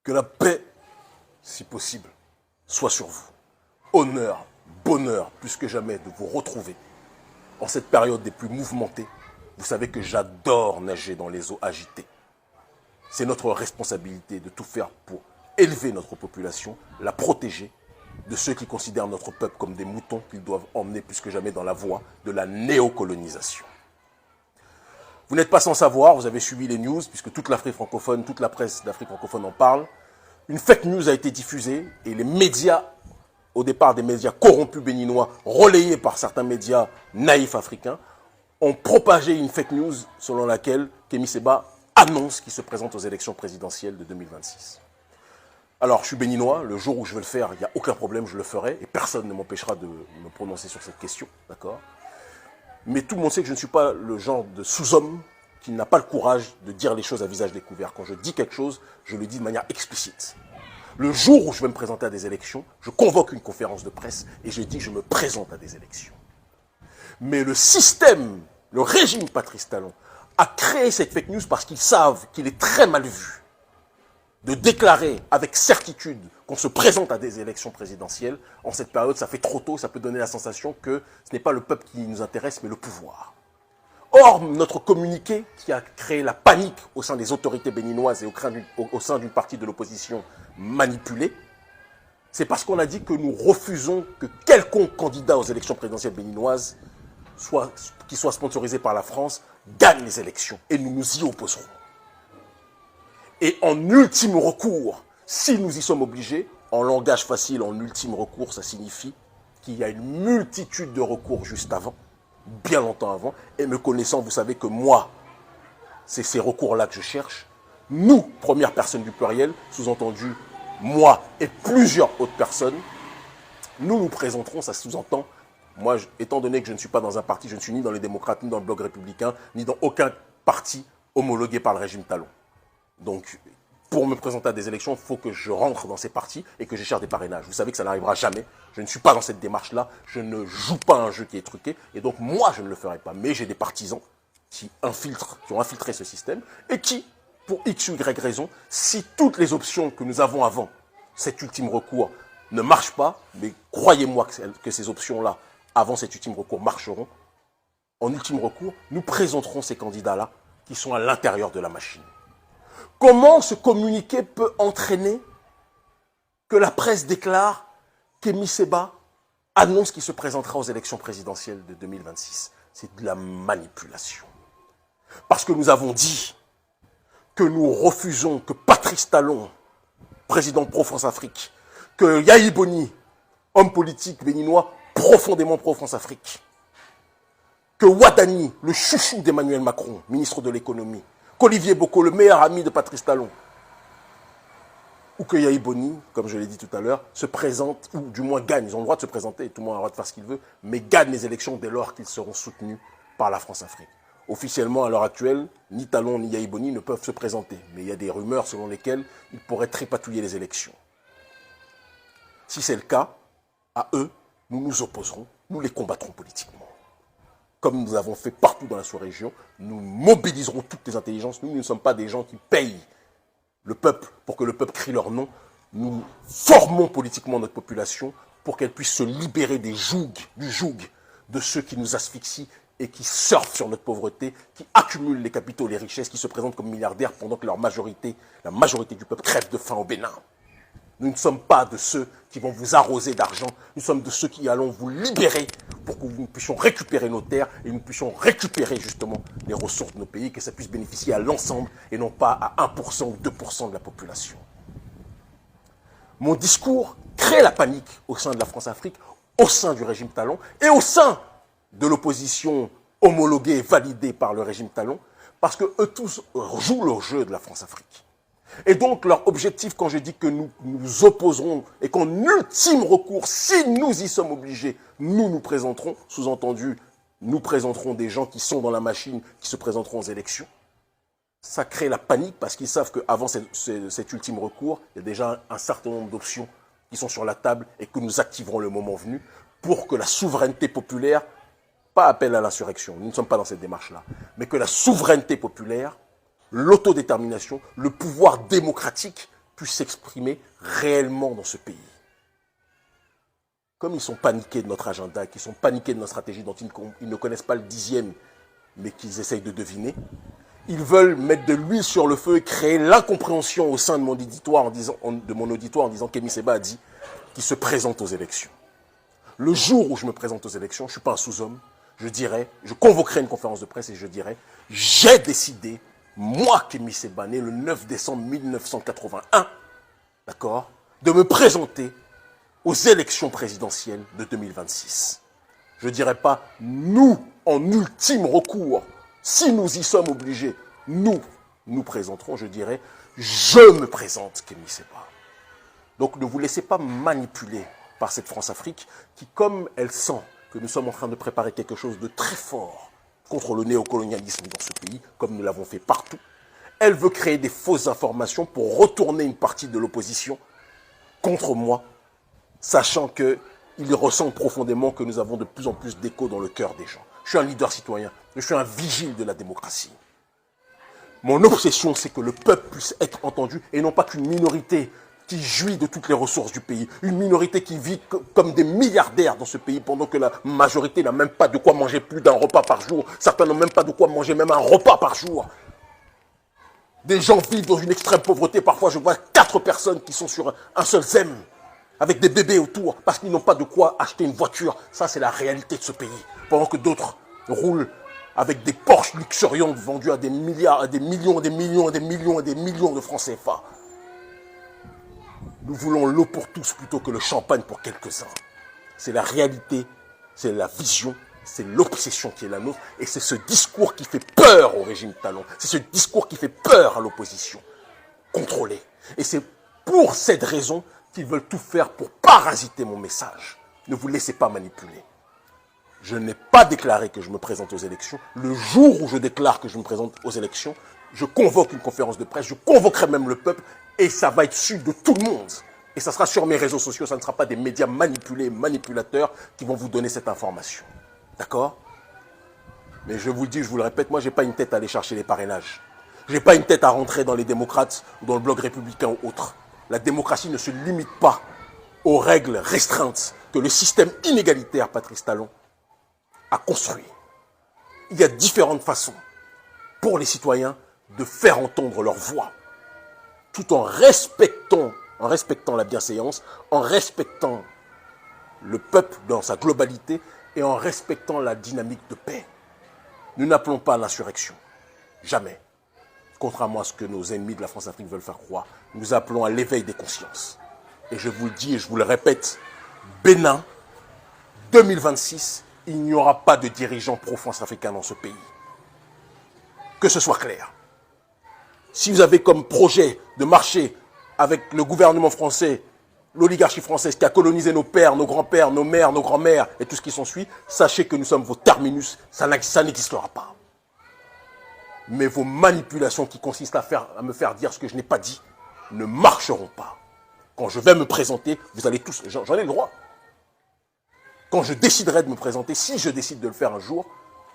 Que la paix, si possible, soit sur vous. Honneur, bonheur, plus que jamais, de vous retrouver. En cette période des plus mouvementées, vous savez que j'adore nager dans les eaux agitées. C'est notre responsabilité de tout faire pour élever notre population, la protéger de ceux qui considèrent notre peuple comme des moutons qu'ils doivent emmener plus que jamais dans la voie de la néocolonisation. Vous n'êtes pas sans savoir, vous avez suivi les news, puisque toute l'Afrique francophone, toute la presse d'Afrique francophone en parle. Une fake news a été diffusée et les médias, au départ des médias corrompus béninois, relayés par certains médias naïfs africains, ont propagé une fake news selon laquelle Kémy Séba annonce qu'il se présente aux élections présidentielles de 2026. Alors, je suis béninois, le jour où je veux le faire, il n'y a aucun problème, je le ferai, et personne ne m'empêchera de me prononcer sur cette question, d'accord? Mais tout le monde sait que je ne suis pas le genre de sous-homme qui n'a pas le courage de dire les choses à visage découvert. Quand je dis quelque chose, je le dis de manière explicite. Le jour où je vais me présenter à des élections, je convoque une conférence de presse et je dis que je me présente à des élections. Mais le système, le régime Patrice Talon, a créé cette fake news parce qu'ils savent qu'il est très mal vu de déclarer avec certitude qu'on se présente à des élections présidentielles. En cette période, ça fait trop tôt, ça peut donner la sensation que ce n'est pas le peuple qui nous intéresse, mais le pouvoir. Or, notre communiqué qui a créé la panique au sein des autorités béninoises et au sein d'une partie de l'opposition manipulée, c'est parce qu'on a dit que nous refusons que quelconque candidat aux élections présidentielles béninoises, qui soit sponsorisé par la France, gagne les élections. Et nous nous y opposerons. Et en ultime recours, si nous y sommes obligés, en langage facile, en ultime recours, ça signifie qu'il y a une multitude de recours juste avant, bien longtemps avant. Et me connaissant, vous savez que moi, c'est ces recours-là que je cherche. Nous, première personne du pluriel, sous-entendu moi et plusieurs autres personnes, nous nous présenterons, ça sous-entend, moi, étant donné que je ne suis pas dans un parti, je ne suis ni dans les démocrates, ni dans le bloc républicain, ni dans aucun parti homologué par le régime Talon. Donc, pour me présenter à des élections, il faut que je rentre dans ces partis et que je cherche des parrainages. Vous savez que ça n'arrivera jamais. Je ne suis pas dans cette démarche-là. Je ne joue pas un jeu qui est truqué. Et donc, moi, je ne le ferai pas. Mais j'ai des partisans qui ont infiltré ce système et qui, pour X ou Y raison, si toutes les options que nous avons avant cet ultime recours ne marchent pas, mais croyez-moi que ces options-là, avant cet ultime recours, marcheront, en ultime recours, nous présenterons ces candidats-là qui sont à l'intérieur de la machine. Comment ce communiqué peut entraîner que la presse déclare qu'Kémy Séba annonce qu'il se présentera aux élections présidentielles de 2026? C'est de la manipulation. Parce que nous avons dit que nous refusons que Patrice Talon, président pro-France-Afrique, que Yahi Boni, homme politique béninois profondément pro-France-Afrique, que Ouattani, le chouchou d'Emmanuel Macron, ministre de l'économie, qu'Olivier Boko, le meilleur ami de Patrice Talon, ou que Yahi Boni, comme je l'ai dit tout à l'heure, se présente, ou du moins gagne, ils ont le droit de se présenter, tout le monde a le droit de faire ce qu'il veut, mais gagne les élections dès lors qu'ils seront soutenus par la France-Afrique. Officiellement, à l'heure actuelle, ni Talon ni Yahi Boni ne peuvent se présenter, mais il y a des rumeurs selon lesquelles ils pourraient tripatouiller les élections. Si c'est le cas, à eux, nous nous opposerons, nous les combattrons politiquement. Comme nous avons fait partout dans la sous-région, nous mobiliserons toutes les intelligences. Nous ne sommes pas des gens qui payent le peuple pour que le peuple crie leur nom. Nous formons politiquement notre population pour qu'elle puisse se libérer du joug de ceux qui nous asphyxient et qui surfent sur notre pauvreté, qui accumulent les capitaux, les richesses, qui se présentent comme milliardaires pendant que la majorité du peuple crève de faim au Bénin. Nous ne sommes pas de ceux qui vont vous arroser d'argent. Nous sommes de ceux qui allons vous libérer pour que nous puissions récupérer nos terres et nous puissions récupérer justement les ressources de nos pays, que ça puisse bénéficier à l'ensemble et non pas à 1% ou 2% de la population. Mon discours crée la panique au sein de la France-Afrique, au sein du régime Talon et au sein de l'opposition homologuée et validée par le régime Talon, parce qu'eux tous jouent le jeu de la France-Afrique. Et donc, leur objectif, quand je dis que nous nous opposerons et qu'en ultime recours, si nous y sommes obligés, nous nous présenterons, sous-entendu, nous présenterons des gens qui sont dans la machine, qui se présenteront aux élections. Ça crée la panique parce qu'ils savent qu'avant cet ultime recours, il y a déjà un certain nombre d'options qui sont sur la table et que nous activerons le moment venu pour que la souveraineté populaire, pas appel à l'insurrection, nous ne sommes pas dans cette démarche-là, mais que la souveraineté populaire, l'autodétermination, le pouvoir démocratique puisse s'exprimer réellement dans ce pays. Comme ils sont paniqués de notre agenda, qu'ils sont paniqués de notre stratégie dont ils ne connaissent pas le 10e, mais qu'ils essayent de deviner, ils veulent mettre de l'huile sur le feu et créer l'incompréhension au sein de mon auditoire en disant qu'Kémy Séba a dit qu'il se présente aux élections. Le jour où je me présente aux élections, je ne suis pas un sous-homme, je convoquerai une conférence de presse et je dirai, j'ai décidé, moi Kémy Séba, né le 9 décembre 1981, d'accord, de me présenter aux élections présidentielles de 2026. Je ne dirai pas, nous, en ultime recours, si nous y sommes obligés, nous présenterons, je dirai, je me présente, Kémy Séba. Donc ne vous laissez pas manipuler par cette France-Afrique qui, comme elle sent que nous sommes en train de préparer quelque chose de très fort contre le néocolonialisme dans ce pays, comme nous l'avons fait partout, elle veut créer des fausses informations pour retourner une partie de l'opposition contre moi, sachant qu'ils ressentent profondément que nous avons de plus en plus d'écho dans le cœur des gens. Je suis un leader citoyen, je suis un vigile de la démocratie. Mon obsession, c'est que le peuple puisse être entendu et non pas qu'une minorité qui jouit de toutes les ressources du pays, une minorité qui vit comme des milliardaires dans ce pays pendant que la majorité n'a même pas de quoi manger plus d'un repas par jour. Certains n'ont même pas de quoi manger même un repas par jour. Des gens vivent dans une extrême pauvreté. Parfois, je vois 4 personnes qui sont sur un seul zème, avec des bébés autour, parce qu'ils n'ont pas de quoi acheter une voiture. Ça, c'est la réalité de ce pays. Pendant que d'autres roulent avec des Porsche luxuriantes vendues à des milliards, à des millions, des millions, des millions et des millions de francs CFA. Nous voulons l'eau pour tous plutôt que le champagne pour quelques-uns. C'est la réalité, c'est la vision, c'est l'obsession qui est la nôtre. Et c'est ce discours qui fait peur au régime Talon. C'est ce discours qui fait peur à l'opposition contrôlée. Et c'est pour cette raison qu'ils veulent tout faire pour parasiter mon message. Ne vous laissez pas manipuler. Je n'ai pas déclaré que je me présente aux élections. Le jour où je déclare que je me présente aux élections, je convoque une conférence de presse, je convoquerai même le peuple et ça va être su de tout le monde. Et ça sera sur mes réseaux sociaux, ça ne sera pas des médias manipulés, manipulateurs qui vont vous donner cette information. D'accord? Mais je vous le dis, je vous le répète, moi, je n'ai pas une tête à aller chercher les parrainages. Je n'ai pas une tête à rentrer dans les démocrates ou dans le bloc républicain ou autre. La démocratie ne se limite pas aux règles restreintes que le système inégalitaire, Patrice Talon, a construit. Il y a différentes façons pour les citoyens de faire entendre leur voix, tout en respectant la bienséance, en respectant le peuple dans sa globalité et en respectant la dynamique de paix. Nous n'appelons pas à l'insurrection. Jamais. Contrairement à ce que nos ennemis de la France-Afrique veulent faire croire, nous appelons à l'éveil des consciences. Et je vous le dis et je vous le répète, Bénin, 2026, il n'y aura pas de dirigeants pro-France africains dans ce pays. Que ce soit clair. Si vous avez comme projet de marcher avec le gouvernement français, l'oligarchie française qui a colonisé nos pères, nos grands-pères, nos mères, nos grands-mères et tout ce qui s'ensuit, sachez que nous sommes vos terminus, ça n'existera pas. Mais vos manipulations qui consistent à me faire dire ce que je n'ai pas dit ne marcheront pas. Quand je vais me présenter, vous allez tous, j'en ai le droit. Quand je déciderai de me présenter, si je décide de le faire un jour,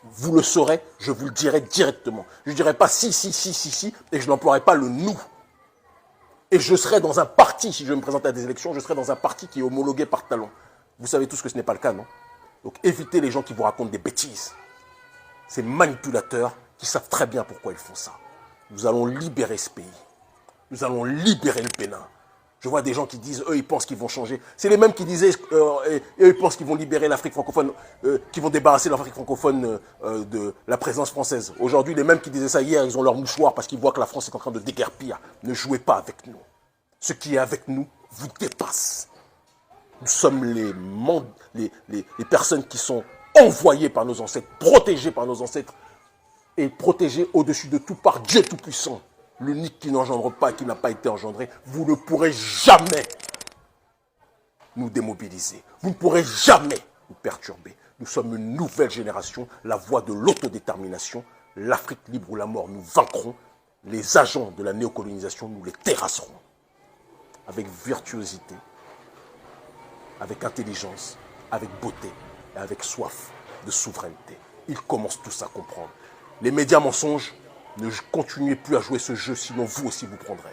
vous le saurez, je vous le dirai directement. Je ne dirai pas si, et je n'emploierai pas le nous. Et je serai dans un parti, si je me présente à des élections, je serai dans un parti qui est homologué par Talon. Vous savez tous que ce n'est pas le cas, non? Donc évitez les gens qui vous racontent des bêtises. Ces manipulateurs qui savent très bien pourquoi ils font ça. Nous allons libérer ce pays. Nous allons libérer le Bénin. Je vois des gens qui disent, eux, ils pensent qu'ils vont changer. C'est les mêmes qui disaient, eux, ils pensent qu'ils vont libérer l'Afrique francophone, qu'ils vont débarrasser l'Afrique francophone de la présence française. Aujourd'hui, les mêmes qui disaient ça hier, ils ont leur mouchoir parce qu'ils voient que la France est en train de déguerpir. Ne jouez pas avec nous. Ce qui est avec nous vous dépasse. Nous sommes les personnes qui sont envoyées par nos ancêtres, protégées par nos ancêtres et protégées au-dessus de tout par Dieu Tout-Puissant. L'unique qui n'engendre pas, qui n'a pas été engendré, vous ne pourrez jamais nous démobiliser. Vous ne pourrez jamais nous perturber. Nous sommes une nouvelle génération, la voie de l'autodétermination. L'Afrique libre ou la mort, nous vaincrons. Les agents de la néocolonisation, nous les terrasserons. Avec virtuosité, avec intelligence, avec beauté et avec soif de souveraineté. Ils commencent tous à comprendre. Les médias mensonges, ne continuez plus à jouer ce jeu, sinon vous aussi vous prendrez.